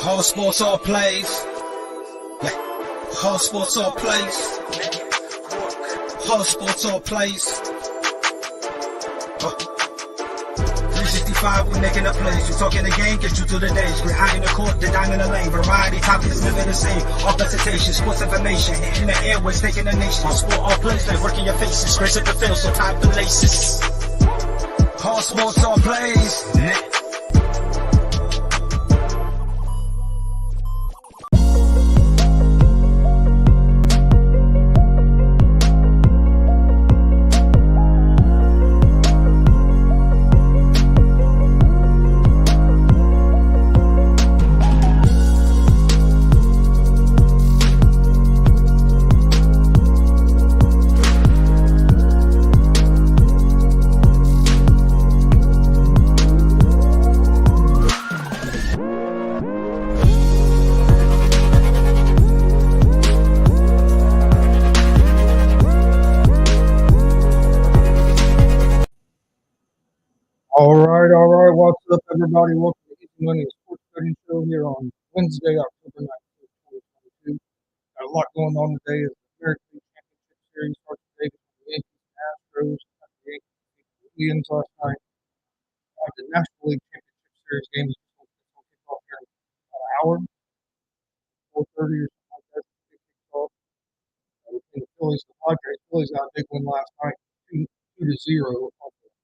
All sports, all plays. Yeah. All sports, all plays. All sports, all plays. 365, we making a place. You talking the game, get you through the days. We're high in the court, the dime in the lane. Variety topics, living the same. All presentation, sports information. Hitting the airways, taking the nation. All sport, all plays, like working your faces. Grace at the field, so tie the laces. All sports, all plays. Yeah. All right. What's up, everybody? Welcome to Easy Money Sports Betting Show here on Wednesday, October 9th, 2022. Got a lot going on today as the American League Championship Series starts today between the Yankees and Astros. The Yankees beat the Indians last night. The National League Championship Series game is supposed to kick off here in about an hour, 4:30 or something like that. It kicks off between the Phillies and the Padres. Phillies got a big win last night, 2-0.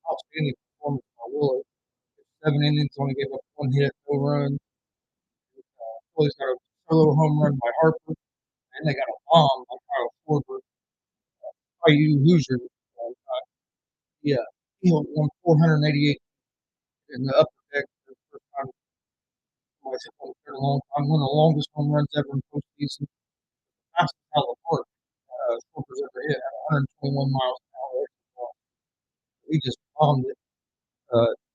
Outstanding performance by Willow. 7 innings, only gave up 1 hit, no run. Phillies got a solo home run by Harper, and they got a bomb by Kyle Schwarber. IU loser. He held 488 in the upper deck for the first time in a long time. One of the longest home runs ever in postseason. Fastest out of the park Schwarber's ever hit at 121 miles an hour. He just bombed it.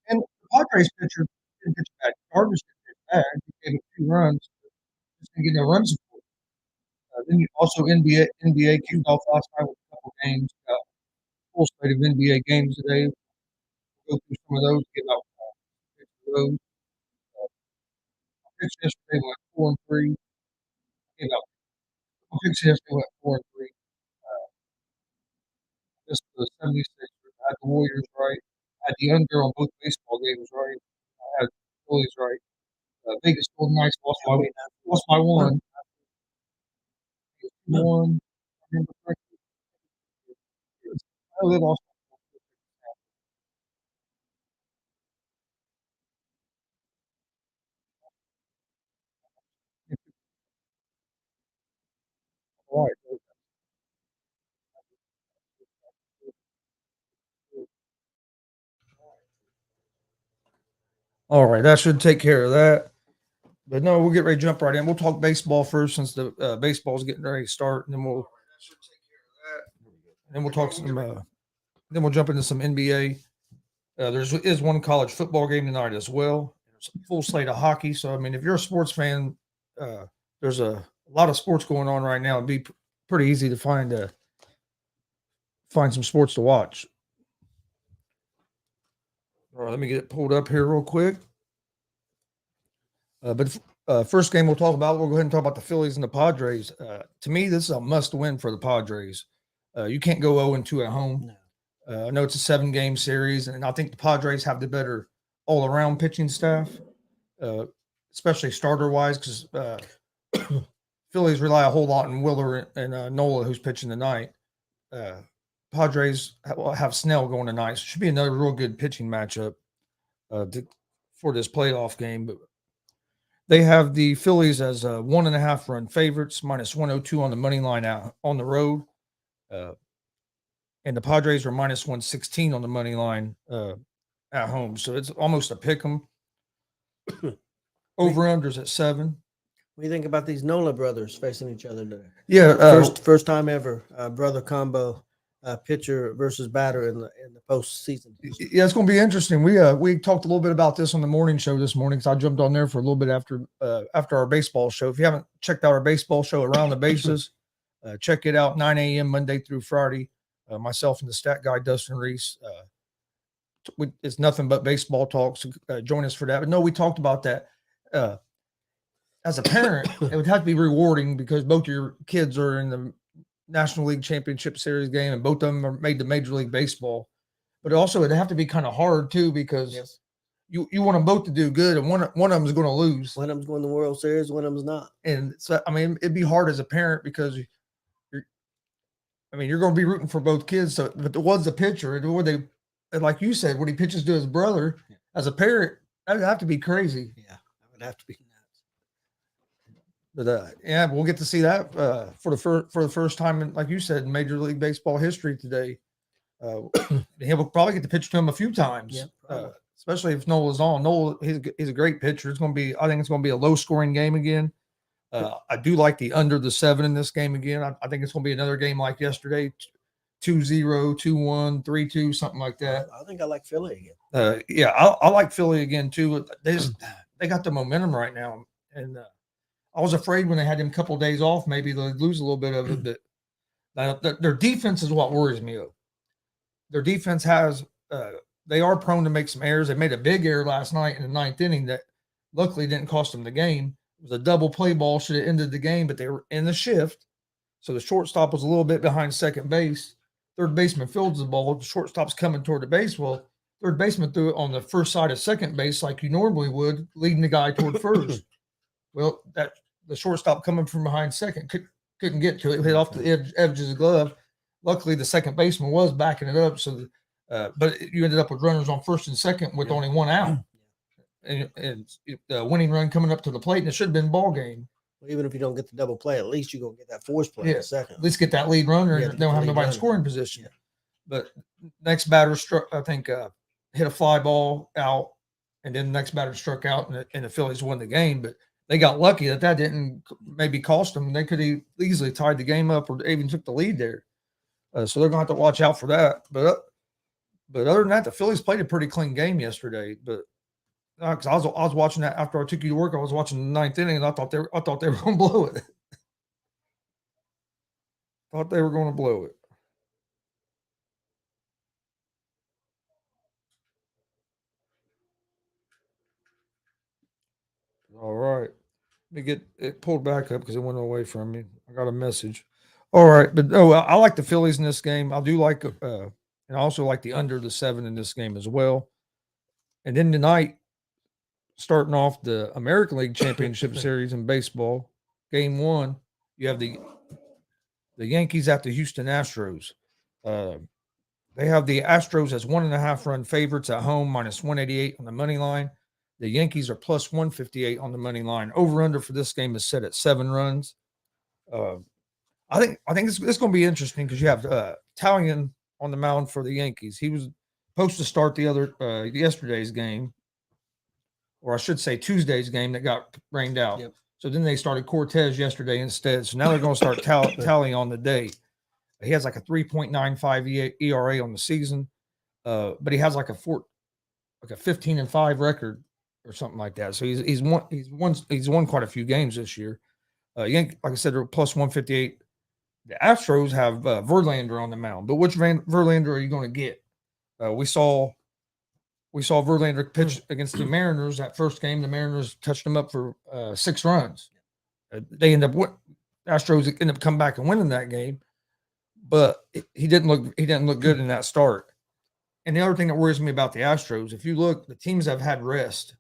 And the Padres pitcher didn't pitch bad. Darvish didn't pitch bad. He gave up 2 runs. Just didn't get no runs support. Then also NBA kicked off last night with a couple games. Got a full slate of NBA games today. We'll go through some of those, get out picks of those. Picks yesterday went 4-3. Gave out picks yesterday went 4-3. Just for the 76ers. I had the Warriors right. I had the under on both baseball games right. I had the Phillies right. Vegas Golden Knights lost by 1. 1. I remember correctly. Oh, they lost. All right. All right, that should take care of that. But no, we'll get ready to jump right in. We'll talk baseball first since the baseball's getting ready to start, and then we'll talk some. Then we'll jump into some NBA. There is one college football game tonight as well. There's a full slate of hockey. So I mean, if you're a sports fan, there's a lot of sports going on right now. It'd be pretty easy to find some sports to watch. All right, let me get it pulled up here real quick. But first game we'll talk about, we'll go ahead and talk about the Phillies and the Padres. To me, this is a must-win for the Padres. You can't go 0-2 at home. No. I know it's a 7-game series, and I think the Padres have the better all-around pitching staff, especially starter-wise, because Phillies rely a whole lot on Willer and Nola, who's pitching tonight. Padres have Snell going tonight, so it should be another real good pitching matchup for this playoff game. But they have the Phillies as 1.5 run favorites, minus 102 on the money line out on the road. And the Padres are minus 116 on the money line at home. So it's almost a pick 'em. Over-unders at 7. What do you think about these Nola brothers facing each other today? Yeah. First time ever, brother combo, pitcher versus batter in the postseason. Yeah, it's going to be interesting. We talked a little bit about this on the morning show this morning because I jumped on there for a little bit after our baseball show. If you haven't checked out our baseball show, Around the Bases, check it out, 9 a.m. Monday through Friday. Myself and the stat guy, Dustin Reese. It's nothing but baseball talk, so join us for that. But no, we talked about that. as a parent, it would have to be rewarding because both your kids are in the National League Championship Series game and both of them are made to Major League Baseball. But also, it'd have to be kind of hard too because you want them both to do good, and one of them is going to lose. One of them's going to the World Series, one of them's not. And so, I mean, it'd be hard as a parent because you're going to be rooting for both kids. So, but the one's the pitcher, and like you said, when he pitches to his brother, as a parent, that'd have to be crazy. Yeah, that would have to be nuts. But yeah, we'll get to see that for the first time, in, like you said, in Major League Baseball history today. He'll probably get to pitch to him a few times, especially if Noel is on. Noel, he's a great pitcher. I think it's going to be a low scoring game again. I do like the under the 7 in this game again. I think it's going to be another game like yesterday, 2-0, 2-1, 3-2, something like that. I think I like Philly again. Yeah, I like Philly again too. They got the momentum right now, and I was afraid when they had them a couple of days off, maybe they'd lose a little bit of it. But their defense is what worries me. Their defense they are prone to make some errors. They made a big error last night in the 9th inning that luckily didn't cost them the game. It was a double play ball, should have ended the game, but they were in the shift. So the shortstop was a little bit behind second base. Third baseman fields the ball. The shortstop's coming toward the base. Well, third baseman threw it on the first side of second base like you normally would, leading the guy toward first. Well, the shortstop coming from behind second couldn't get to it. Hit off the edge of his glove. Luckily, the second baseman was backing it up. So, but you ended up with runners on first and second with only one out, and the winning run coming up to the plate, and it should have been ball game. Well, even if you don't get the double play, at least you're gonna get that force play in a second. At least get that lead runner, and they don't have nobody in scoring position. Yeah. But next batter struck, I think, hit a fly ball out, and then the next batter struck out, and the Phillies won the game. But they got lucky that didn't maybe cost them. They could have easily tied the game up or even took the lead there. So they're going to have to watch out for that. But other than that, the Phillies played a pretty clean game yesterday. But because I was watching that after I took you to work, I was watching the 9th inning, and I thought they were going to blow it. Thought they were going to blow it. All right. Let me get it pulled back up because it went away from me. I got a message. All right. But I like the Phillies in this game. I do like, and I also like the under the 7 in this game as well. And then tonight, starting off the American League Championship Series in baseball, game 1, you have the Yankees at the Houston Astros. They have the Astros as 1.5 run favorites at home, minus 188 on the money line. The Yankees are plus 158 on the money line. Over under for this game is set at 7 runs. I think it's going to be interesting because you have Talion on the mound for the Yankees. He was supposed to start yesterday's game, or I should say Tuesday's game that got rained out. Yep. So then they started Cortez yesterday instead. So now they're going to start Tally on the day. He has like a 3.95 ERA on the season, but he has like a 15-5 record or something like that. So he's won quite a few games this year. Like I said, they're plus 158. The Astros have Verlander on the mound, but which Verlander are you going to get? We saw Verlander pitch against the Mariners that first game. The Mariners touched him up for 6 runs. Astros ended up coming back and winning that game, but he didn't look good in that start. And the other thing that worries me about the Astros, if you look, the teams that have had rest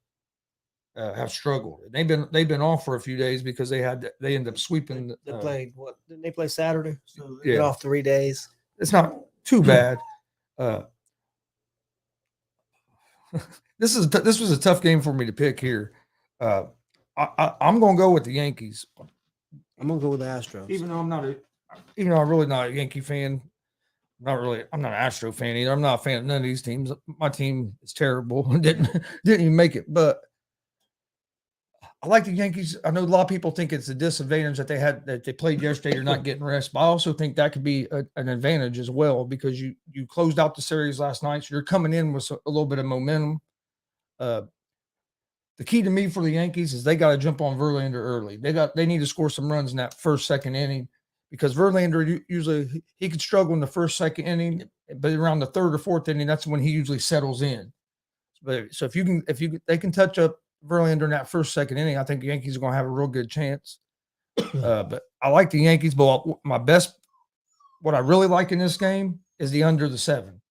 have struggled. They've been off for a few days because they ended up sweeping. They played what? Didn't they play Saturday? So they get off 3 days. It's not too bad. This was a tough game for me to pick here. I'm going to go with the Yankees. I'm going to go with the Astros. Even though I'm really not a Yankee fan. I'm not an Astro fan either. I'm not a fan of none of these teams. My team is terrible. didn't even make it. But I like the Yankees. I know a lot of people think it's a disadvantage that they played yesterday. You're not getting rest. But I also think that could be an advantage as well because you closed out the series last night. So you're coming in with a little bit of momentum. The key to me for the Yankees is they got to jump on Verlander early. They need to score some runs in that first, second inning. Because Verlander usually he could struggle in the first, second inning, but around the third or fourth inning, that's when he usually settles in. So if they can touch up Verlander in that first, second inning, I think the Yankees are going to have a real good chance. But I like the Yankees. But what I really like in this game is the under the 7,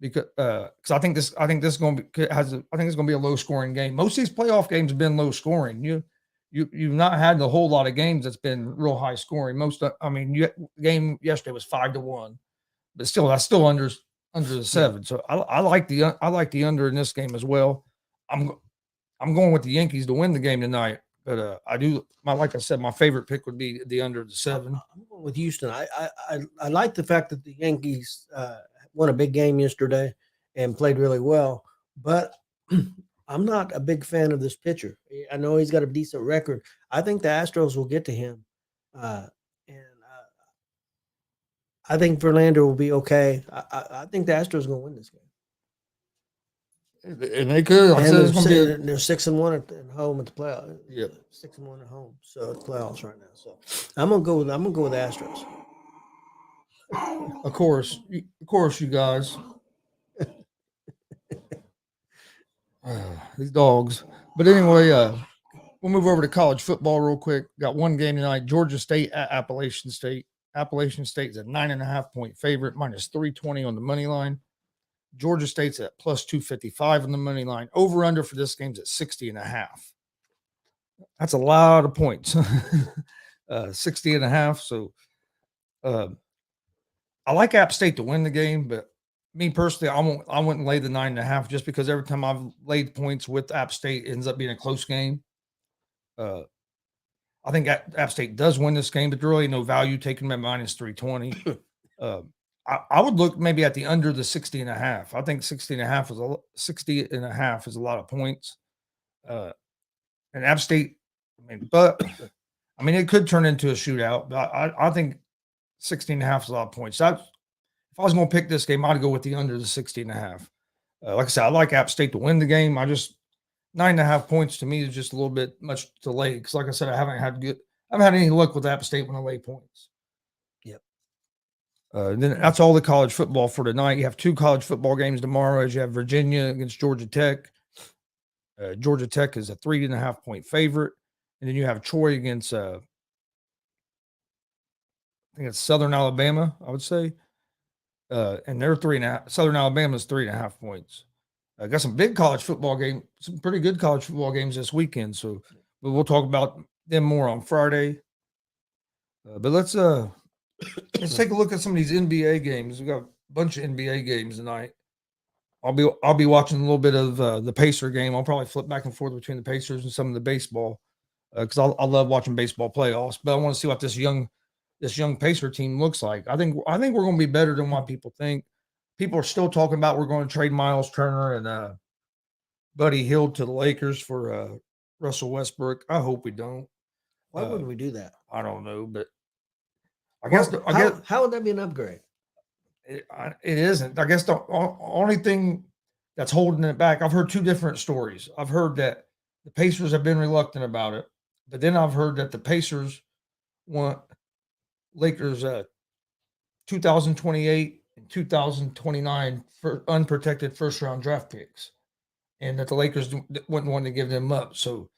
because I think this is going to be I think it's going to be a low scoring game. Most of these playoff games have been low scoring. You've not had a whole lot of games that's been real high scoring. The game yesterday was 5-1, but still that's still under the 7. So I like the under in this game as well. I'm going with the Yankees to win the game tonight, but like I said, my favorite pick would be the under the 7. I'm going with Houston. I like the fact that the Yankees won a big game yesterday and played really well, but I'm not a big fan of this pitcher. I know he's got a decent record. I think the Astros will get to him, and I think Verlander will be okay. I think the Astros are going to win this game. And they could. They're 6-1 at home at the playoffs. Yep. 6-1 at home, so it's playoffs right now. So I'm gonna go with Astros. Of course, you guys. These dogs. But anyway, we'll move over to college football real quick. Got one game tonight: Georgia State at Appalachian State. Appalachian State is a 9.5-point favorite, minus 320 on the money line. Georgia State's at plus 255 on the money line. Over under for this game's at 60.5. That's a lot of points. 60.5. So I like App State to win the game, but me personally, I wouldn't lay the 9.5 just because every time I've laid points with App State, it ends up being a close game. I think App State does win this game, but there's really no value taking them at minus 320. I would look maybe at the under the 60.5. I think 60.5 is a lot of points. And App State, it could turn into a shootout, but I think 60.5 is a lot of points. If I was going to pick this game, I'd go with the under the 60.5. Like I said, I like App State to win the game. 9.5 points to me is just a little bit much to lay. Because like I said, I haven't had any luck with App State when I lay points. Then that's all the college football for tonight. You have 2 college football games tomorrow, as you have Virginia against Georgia Tech. Georgia Tech is a 3.5-point favorite, and then you have Troy against I think it's Southern Alabama, I would say, and they're 3.5. Southern Alabama is 3.5 points. I got some big college football games, some pretty good college football games this weekend. So we'll talk about them more on Friday. But let's take a look at some of these NBA games. We got a bunch of NBA games tonight. I'll be watching a little bit of the Pacer game. I'll probably flip back and forth between the Pacers and some of the baseball because I love watching baseball playoffs. But I want to see what this young Pacer team looks like. I think we're going to be better than what people think. People are still talking about we're going to trade Miles Turner and Buddy Hield to the Lakers for Russell Westbrook. I hope we don't. Why wouldn't we do that? I don't know, but how would that be an upgrade? It isn't. I guess the only thing that's holding it back, I've heard 2 different stories. I've heard that the Pacers have been reluctant about it, but then I've heard that the Pacers want Lakers 2028 and 2029 for unprotected first-round draft picks, and that the Lakers wouldn't want to give them up. So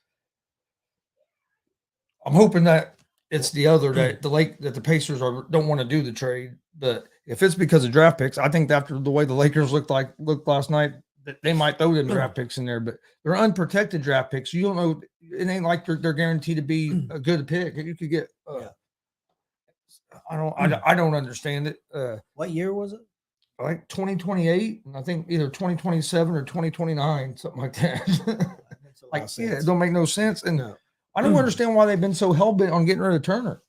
I'm hoping that it's the other that the Pacers don't want to do the trade. But if it's because of draft picks, I think after the way the Lakers looked last night, that they might throw them draft picks in there. But they're unprotected draft picks. You don't know. It ain't like they're guaranteed to be a good pick. You could get. I don't understand it. What year was it? Like 2028, and I think either 2027 or 2029, something like that. It don't make no sense. And I don't understand why they've been so hell-bent on getting rid of Turner.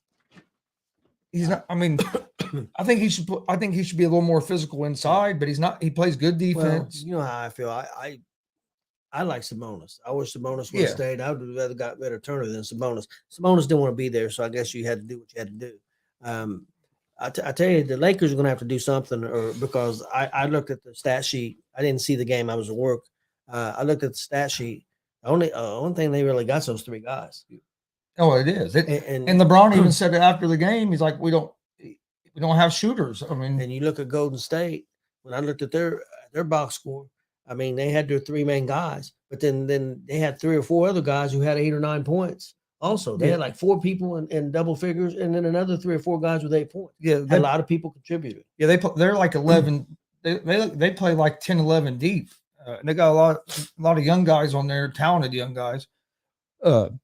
He's not. I think he should be a little more physical inside, but he's not. He plays good defense. Well, you know how I feel. I like Sabonis. I wish Sabonis would have stayed. I would have rather got rid of Turner than Sabonis. Sabonis didn't want to be there, so I guess you had to do what you had to do. I tell you, the Lakers are going to have to do something, because I looked at the stat sheet. I didn't see the game. I was at work. I looked at the stat sheet. Only thing they really got is those 3 guys. Oh, it is. And LeBron even said it after the game. He's like, we don't have shooters. And you look at Golden State. When I looked at their box score, I mean, they had their 3 main guys, but then they had 3 or 4 other guys who had 8 or 9 points. Also, they had like 4 people in double figures, and then another 3 or 4 guys with 8 points. Yeah, a lot of people contributed. Yeah, they're like 11. They play like 10, 11 deep. They got a lot of young guys on there, talented young guys. And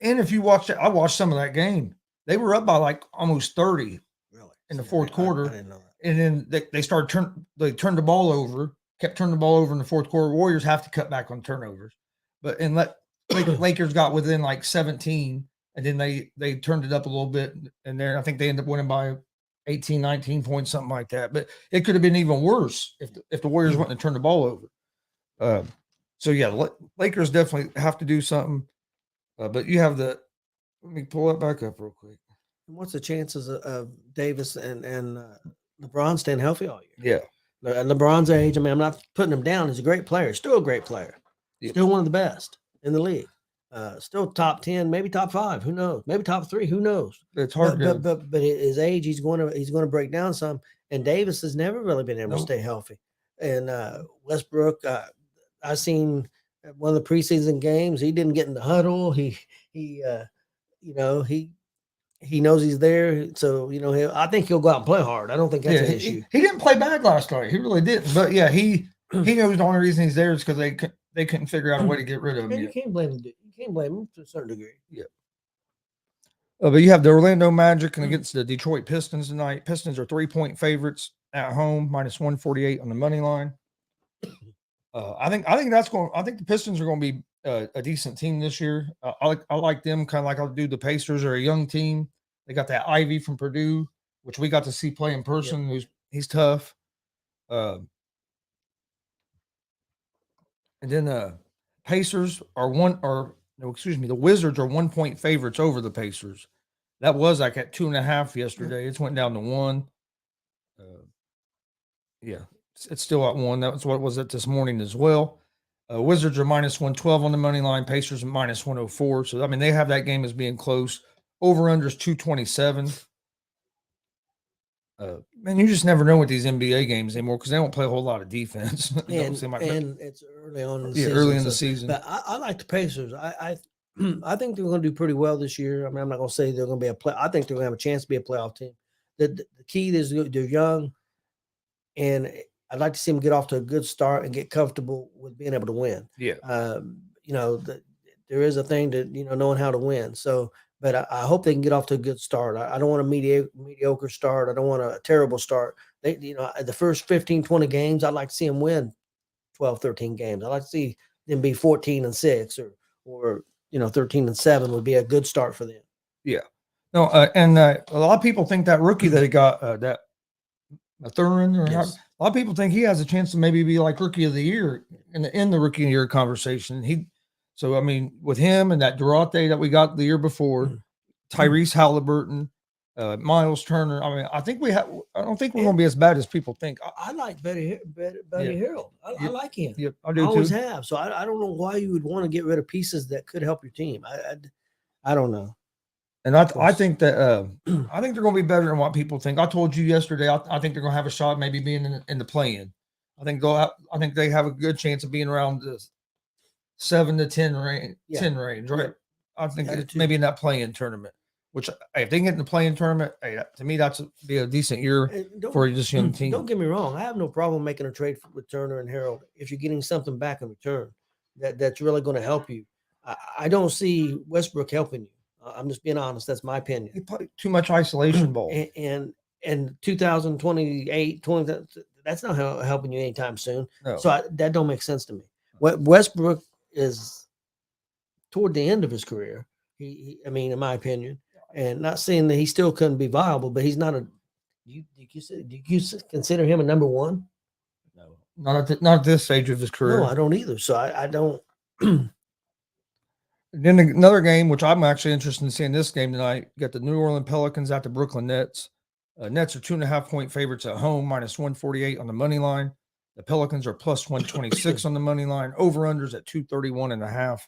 if you watch it, I watched some of that game. They were up by like almost 30 in the fourth quarter. I didn't know that. And then they turned the ball over, kept turning the ball over in the fourth quarter. Warriors have to cut back on turnovers. But Lakers got within like 17, and then they turned it up a little bit. And there, I think they ended up winning by 18, 19 points, something like that. But it could have been even worse if the Warriors wouldn't have turned the ball over. So yeah, Lakers definitely have to do something. But you have let me pull that back up real quick. What's the chances of Davis and LeBron staying healthy all year? Yeah. At LeBron's age, I mean, I'm not putting him down. He's a great player, still a great player, still one of the best in the league. Still top 10, maybe top 5. Who knows? Maybe top 3. Who knows? It's hard. But his age, he's going to break down some. And Davis has never really been able to stay healthy. And Westbrook, I seen one of the preseason games. He didn't get in the huddle. He knows he's there. So I think he'll go out and play hard. I don't think that's an issue. He didn't play bad last night. He really didn't. But yeah, he knows the only reason he's there is because they couldn't figure out a way to get rid of him. You can't blame him. You can't blame him to a certain degree. Yeah. But you have the Orlando Magic and against the Detroit Pistons tonight. Pistons are 3-point favorites at home, -148 on the money line. I think the Pistons are going to be a decent team this year. I like them kind of like I'll do the Pacers. Are a young team. They got that Ivy from Purdue, which we got to see play in person. Yep. He's tough. And then Pacers are the Wizards are 1-point favorites over the Pacers. That was like at 2.5 yesterday. It's went down to 1. It's still at 1. That's what it was at this morning as well. Wizards are -112 on the money line. Pacers are -104. So I mean, they have that game as being close. Over under is 227. Man, you just never know with these NBA games anymore because they don't play a whole lot of defense. And it's early on in the season. Early in the season. But I like the Pacers. I think they're going to do pretty well this year. I mean, I'm not going to say they're going to be a play. I think they're going to have a chance to be a playoff team. The key is they're young, and I'd like to see them get off to a good start and get comfortable with being able to win. Yeah. There is a thing to knowing how to win. So. But I hope they can get off to a good start. I don't want a mediocre start. I don't want a terrible start. The first 15, 20 games, I'd like to see them win 12, 13 games. I'd like to see them be 14-6 or 13-7 would be a good start for them. Yeah. No, and a lot of people think that rookie that he got, that Mathurin, a lot of people think he has a chance to maybe be like rookie of the year in the rookie of the year conversation. So, I mean, with him and that Durante that we got the year before, Tyrese Halliburton, Miles Turner. I mean, I don't think we're going to be as bad as people think. I like Buddy Hield. I like him. Yeah, I do always too. have. So I don't know why you would want to get rid of pieces that could help your team. I don't know. And I think that I think they're going to be better than what people think. I told you yesterday. I think they're going to have a shot maybe being in the play-in. I think they have a good chance of being around this 7 to 10 range, 10 range, right? I think it's maybe in that play-in tournament. Which, if they get in the play-in tournament, to me that's be a decent year for this young team. Don't get me wrong; I have no problem making a trade with Turner and Harold if you're getting something back in return that's really going to help you. I don't see Westbrook helping you. I'm just being honest. That's my opinion. He played too much isolation ball. And 2028, 20, that's not helping you anytime soon. No. So that don't make sense to me. Westbrook is toward the end of his career. I mean, in my opinion, and not saying that he still couldn't be viable, but he's not do you consider him a number one? No, not at this stage of his career. No, I don't either. So I don't. Then another game, which I'm actually interested in seeing this game tonight. You got the New Orleans Pelicans at the Brooklyn Nets. Nets are 2.5-point favorites at home, -148 on the money line. The Pelicans are +126 on the money line. Over-unders at 231.5.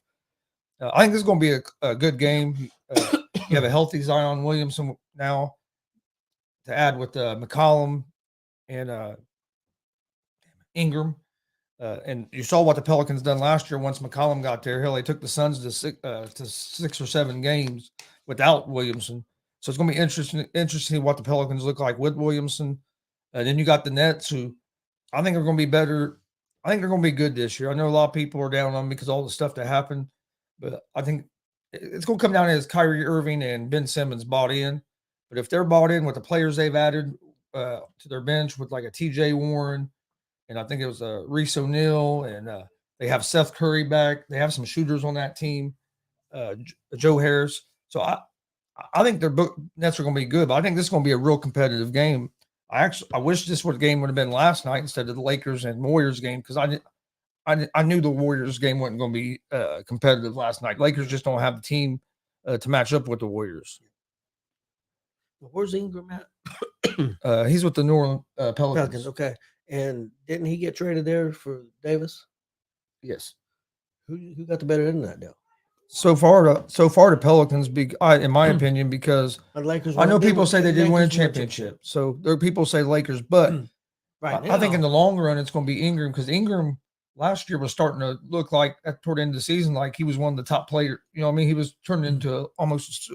I think this is going to be a good game. You have a healthy Zion Williamson now to add with McCollum and Ingram. And you saw what the Pelicans done last year once McCollum got there. Hell, they took the Suns to 6 or 7 games without Williamson. So it's going to be interesting what the Pelicans look like with Williamson. And then you got the Nets, who I think are going to be better. I think they're going to be good this year. I know a lot of people are down on them because of all the stuff that happened, but I think it's going to come down as Kyrie Irving and Ben Simmons bought in. But if they're bought in with the players they've added to their bench with like a TJ Warren, and I think it was Reese O'Neal, and they have Seth Curry back. They have some shooters on that team, Joe Harris. So I think their Nets are going to be good, but I think this is going to be a real competitive game. I wish this game would have been last night instead of the Lakers and Warriors game, because I knew the Warriors game wasn't going to be competitive last night. Lakers just don't have the team to match up with the Warriors. Where's Ingram at? He's with the New Orleans Pelicans. Okay. And didn't he get traded there for Davis? Yes. Who got the better end of that deal? So far, the Pelicans, in my opinion, because I know people say they didn't win a championship. So there are people say Lakers, but right I think in the long run it's going to be Ingram, because Ingram last year was starting to look like toward the end of the season like he was one of the top players. You know what I mean? He was turning into almost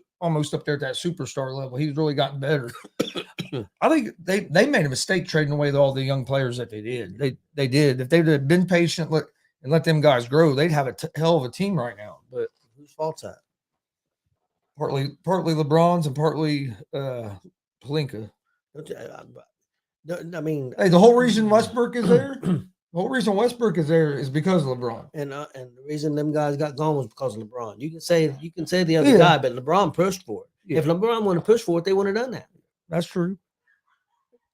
up there at that superstar level. He's really gotten better. I think they made a mistake trading away all the young players that they did. They did. If they'd have been patient and let them guys grow, they'd have a hell of a team right now. But whose fault's that? Partly LeBron's and partly Pelinka. I mean, hey, the whole reason Westbrook is there. The whole reason Westbrook is there is because of LeBron. And the reason them guys got gone was because of LeBron. You can say the other guy, but LeBron pushed for it. Yeah. If LeBron wanted to push for it, they wouldn't have done that. That's true.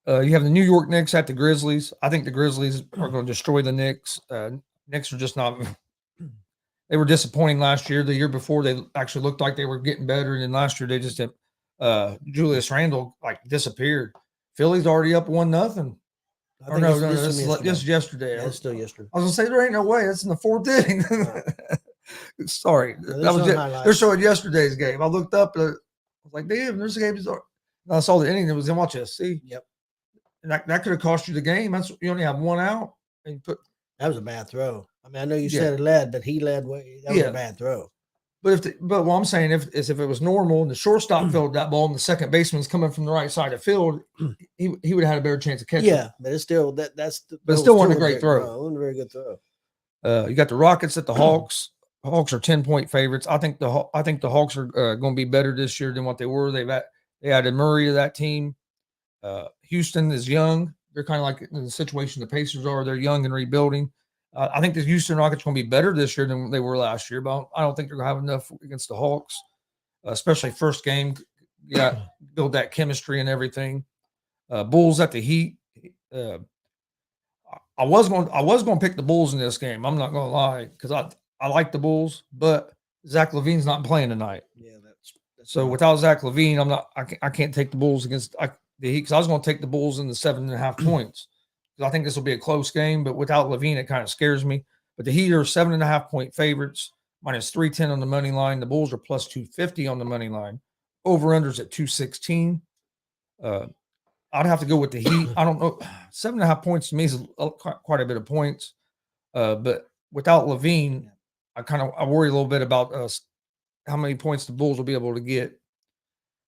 You have the New York Knicks at the Grizzlies. I think the Grizzlies are going to destroy the Knicks. Knicks are just not – they were disappointing last year. The year before, they actually looked like they were getting better. And then last year, they just Julius Randle, disappeared. Philly's already up 1-0. Or no, this is yesterday. Yeah, it's still yesterday. I was going to say, there ain't no way. It's in the 4th inning. Right. Sorry. They're showing yesterday's game. I looked up. I was like, damn, there's a game. I saw the inning. It was in SC. Yep. And that could have cost you the game. You only have 1 out. And that was a bad throw. I mean, I know you said it led, but he led way. That was a bad throw. But what I'm saying if it was normal and the shortstop filled that ball and the second baseman's coming from the right side of the field, he would have had a better chance of catching. Yeah, but it's still but it still wasn't a great throw. No, it wasn't a very good throw. You got the Rockets at the Hawks. Hawks are 10-point favorites. I think the Hawks are going to be better this year than what they were. They added Murray to that team. Houston is young. They're kind of like in the situation the Pacers are. They're young and rebuilding. I think the Houston Rockets are going to be better this year than they were last year, but I don't think they're going to have enough against the Hawks, especially first game. Build that chemistry and everything. Bulls at the Heat. I was going to pick the Bulls in this game. I'm not going to lie, because I like the Bulls, but Zach LaVine's not playing tonight. Yeah, that's so without Zach LaVine, I can't take the Bulls against the Heat, because I was going to take the Bulls in the 7.5 points. I think this will be a close game, but without LaVine, it kind of scares me. But the Heat are 7.5-point favorites, minus 310 on the money line. The Bulls are plus 250 on the money line. Over-unders at 216. I'd have to go with the Heat. I don't know. 7.5 points to me is quite a bit of points. But without LaVine, I worry a little bit about how many points the Bulls will be able to get.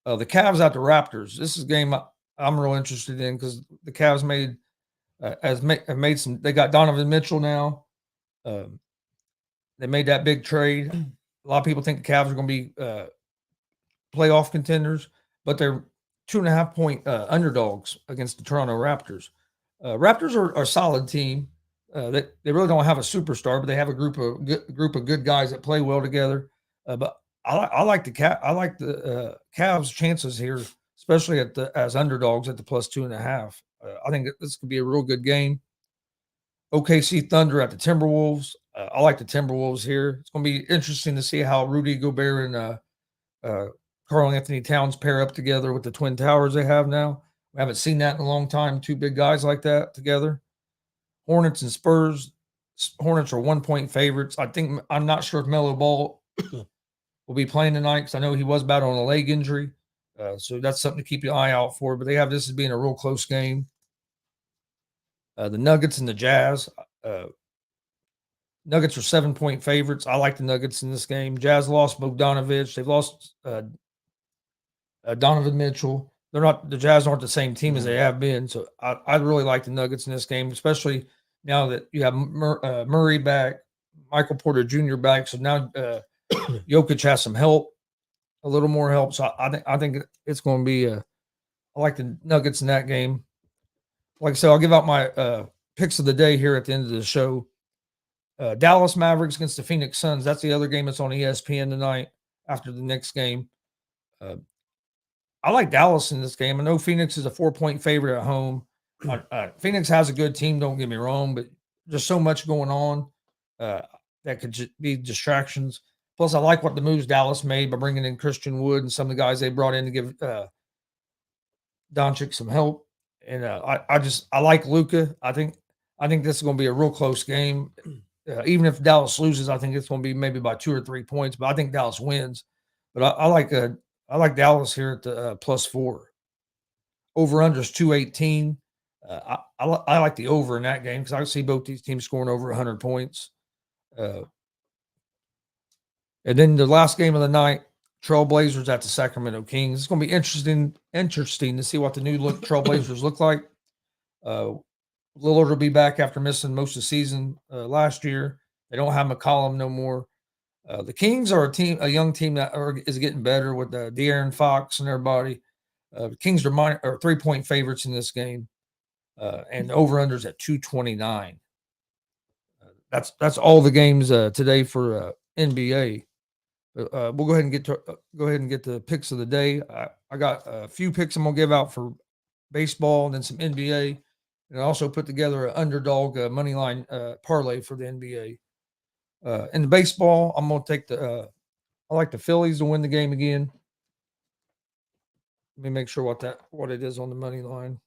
The Cavs at the Raptors. This is a game I'm real interested in, because the Cavs have made some. They got Donovan Mitchell now. They made that big trade. A lot of people think the Cavs are going to be playoff contenders, but they're 2.5-point underdogs against the Toronto Raptors. Raptors are a solid team. They really don't have a superstar, but they have a group of good guys that play well together. But I like the Cavs' chances here, especially as underdogs at the plus 2.5. I think this could be a real good game. OKC Thunder at the Timberwolves. I like the Timberwolves here. It's going to be interesting to see how Rudy Gobert and Karl Anthony Towns pair up together with the Twin Towers they have now. We haven't seen that in a long time, 2 big guys like that together. Hornets and Spurs. Hornets are 1-point favorites. I'm not sure if Melo Ball will be playing tonight, because I know he was battling a leg injury. So that's something to keep your eye out for. But they have this as being a real close game. The Nuggets and the Jazz. Nuggets are 7-point favorites. I like the Nuggets in this game. Jazz lost Bogdanovich. They've lost Donovan Mitchell. The Jazz aren't the same team as they have been. So I really like the Nuggets in this game, especially now that you have Murray back, Michael Porter Jr. back. So now Jokic has some help, a little more help. So I think it's going to be I like the Nuggets in that game. Like I said, I'll give out my picks of the day here at the end of the show. Dallas Mavericks against the Phoenix Suns. That's the other game that's on ESPN tonight after the next game. I like Dallas in this game. I know Phoenix is a 4-point favorite at home. Phoenix has a good team, don't get me wrong, but there's so much going on that could just be distractions. Plus, I like what the moves Dallas made by bringing in Christian Wood and some of the guys they brought in to give Doncic some help. And I like Luka. I think this is going to be a real close game. Even if Dallas loses, I think it's going to be maybe by 2 or 3 points. But I think Dallas wins. But I like Dallas here at the +4. Over under is 218. I like the over in that game because I see both these teams scoring over 100 points. And then the last game of the night, Trailblazers at the Sacramento Kings. It's going to be interesting to see what the new Trailblazers look like. Lillard will be back after missing most of the season last year. They don't have McCollum no more. The Kings are a young team that is getting better with De'Aaron Fox and everybody. The Kings are 3-point favorites in this game, and the over/unders at 229. That's all the games today for NBA. We'll go ahead and get the picks of the day. I got a few picks I'm gonna give out for baseball and then some NBA. And I also put together an underdog money line parlay for the NBA. In the baseball, I'm going to take I like the Phillies to win the game again. Let me make sure what it is on the money line.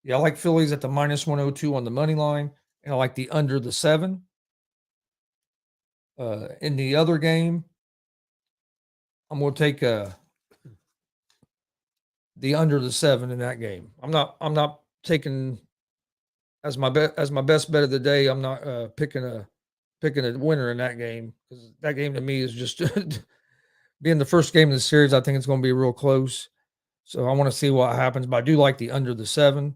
Yeah, I like Phillies at the -102 on the money line, and I like the under the 7. In the other game, I'm going to take the under the 7 in that game. I'm not taking as my best bet of the day. I'm not picking a winner in that game because that game to me is just being the first game of the series. I think it's going to be real close. So I want to see what happens, but I do like the under the 7.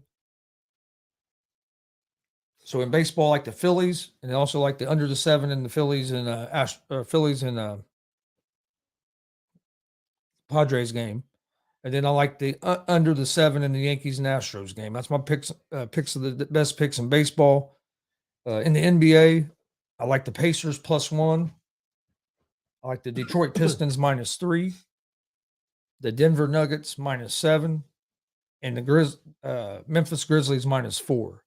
So in baseball, I like the Phillies, and I also like the under the 7 in the Phillies and Padres game. And then I like the under the 7 in the Yankees and Astros game. That's my picks of the best picks in baseball. In the NBA, I like the Pacers +1. I like the Detroit Pistons -3. The Denver Nuggets -7. And the Memphis Grizzlies -4.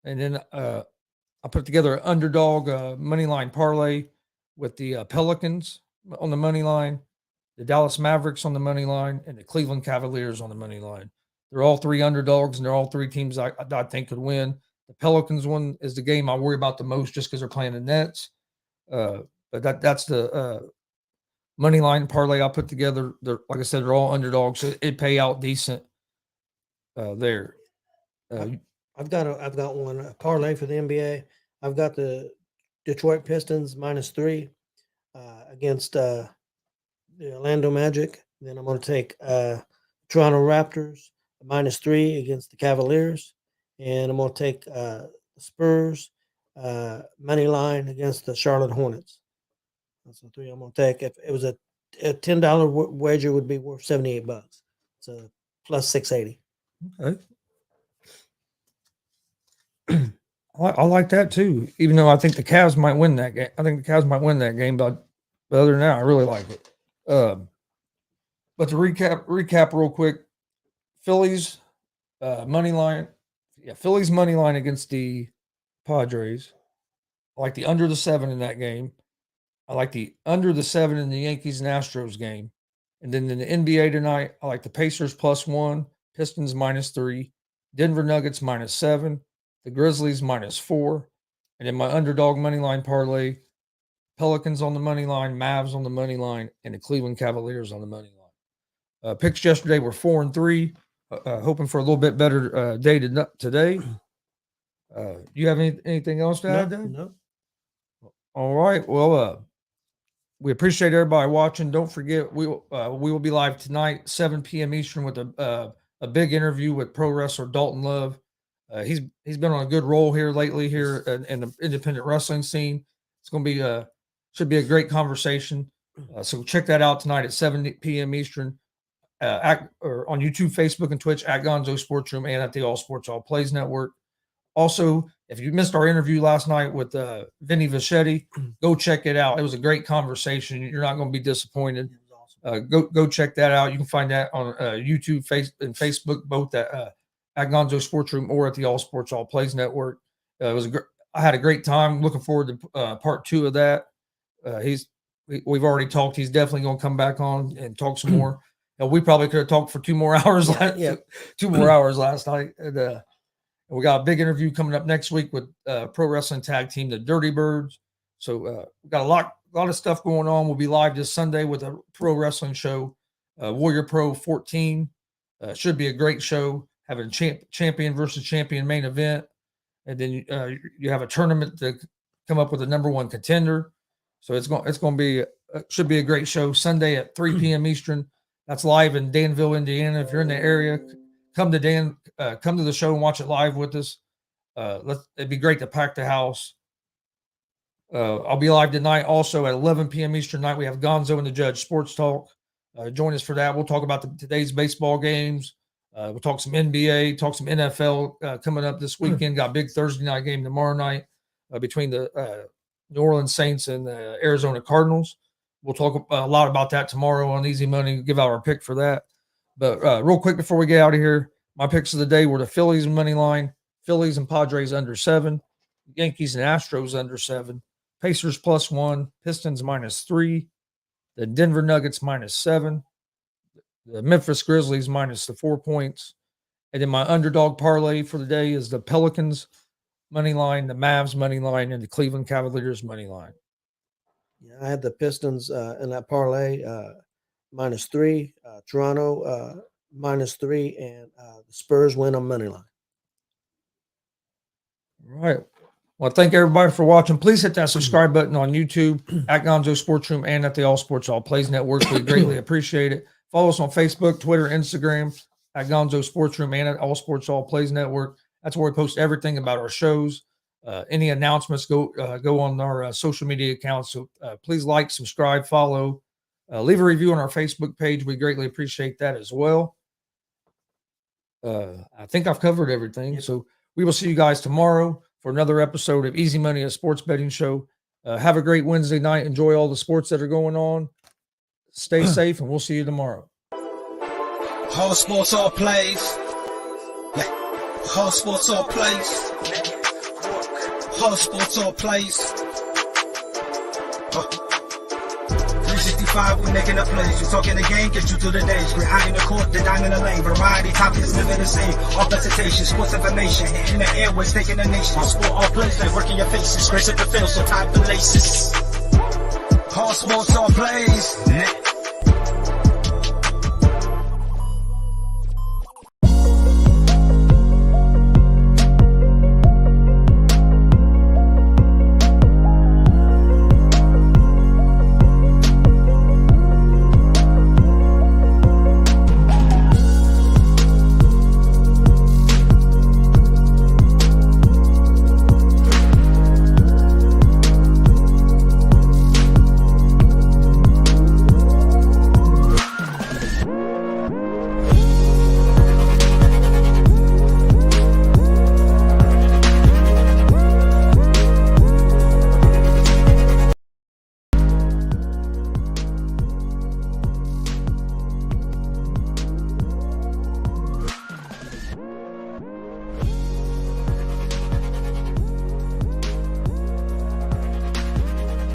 And then I put together an underdog money line parlay with the Pelicans on the money line, the Dallas Mavericks on the money line, and the Cleveland Cavaliers on the money line. They're all 3 underdogs, and they're all 3 teams I think could win. The Pelicans one is the game I worry about the most just because they're playing the Nets. But that's the money line parlay I put together. They're, like I said, they're all underdogs, so it pay out decent there. I've got one parlay for the NBA. I've got the Detroit Pistons -3 against the Orlando Magic. Then I'm going to take Toronto Raptors -3 against the Cavaliers, and I'm going to take the Spurs money line against the Charlotte Hornets. That's the 3 I'm going to take. If it was a $10 wager, would be worth $78. So plus 680. Okay. I like that too, even though I think the Cavs might win that game. I think the Cavs might win that game, but other than that, I really like it. But to recap real quick, Phillies money line. Yeah, Phillies money line against the Padres. I like the under the 7 in that game. I like the under the 7 in the Yankees and Astros game. And then in the NBA tonight, I like the Pacers +1, Pistons -3, Denver Nuggets -7, the Grizzlies -4, and then my underdog money line parlay, Pelicans on the money line, Mavs on the money line, and the Cleveland Cavaliers on the money line. Picks yesterday were 4 and 3. Hoping for a little bit better day today. You have anything else to add? No. All right. Well, we appreciate everybody watching. Don't forget, we will be live tonight, 7 p.m. Eastern, with a big interview with pro wrestler Dalton Love. He's been on a good roll here lately here in the independent wrestling scene. It's going to be should be a great conversation. So check that out tonight at 7 p.m. Eastern, or on YouTube, Facebook, and Twitch at Gonzo Sports Room and at the All Sports All Plays Network. Also, if you missed our interview last night with Vinny Vachetti, go check it out. It was a great conversation. You're not going to be disappointed. Go check that out. You can find that on YouTube, and Facebook, both at Gonzo Sports Room or at the All Sports All Plays Network. I had a great time. Looking forward to part 2 of that. We've already talked. He's definitely going to come back on and talk some more. We probably could have talked for 2 more hours. 2 more hours last night. And we got a big interview coming up next week with pro wrestling tag team, the Dirty Birds. So we got a lot of stuff going on. We'll be live this Sunday with a pro wrestling show, Warrior Pro 14. Should be a great show. Having champion versus champion main event. And then you have a tournament to come up with a number 1 contender. So it's going to be should be a great show Sunday at 3 p.m. Eastern. That's live in Danville, Indiana. If you're in the area, come to the show and watch it live with us. It'd be great to pack the house. I'll be live tonight also at 11 p.m. Eastern night. We have Gonzo and the Judge Sports Talk. Join us for that. We'll talk about today's baseball games. We'll talk some NBA, talk some NFL coming up this weekend. Got a big Thursday night game tomorrow night between the New Orleans Saints and the Arizona Cardinals. We'll talk a lot about that tomorrow on Easy Money, give out our pick for that. But real quick before we get out of here, my picks of the day were the Phillies money line, Phillies and Padres under 7, Yankees and Astros under 7, Pacers +1, Pistons -3, the Denver Nuggets -7, the Memphis Grizzlies minus the 4 points. And then my underdog parlay for the day is the Pelicans money line, the Mavs money line, and the Cleveland Cavaliers money line. Yeah, I had the Pistons in that parlay -3, Toronto -3, and the Spurs win on money line. All right. Well, thank everybody for watching. Please hit that subscribe button on YouTube at Gonzo Sports Room and at the All Sports All Plays Network. We greatly appreciate it. Follow us on Facebook, Twitter, Instagram at Gonzo Sports Room and at All Sports All Plays Network. That's where we post everything about our shows. Any announcements go on our social media accounts. So please like, subscribe, follow, leave a review on our Facebook page. We greatly appreciate that as well. I think I've covered everything. Yep. So we will see you guys tomorrow for another episode of Easy Money, a sports betting show. Have a great Wednesday night. Enjoy all the sports that are going on. Stay safe, and we'll see you tomorrow. All sports, all plays. All sports, all plays. All sports, all plays. 365, we're making a plays. We're talking the game, get you through the days. We're high in the court, the diamond in the lane. Variety topics, living the same. All presentation, sports information. Hitting the airways, taking the nation. All sport, all plays, like working your faces. Grace at the field, so tie the laces. All sports, all plays.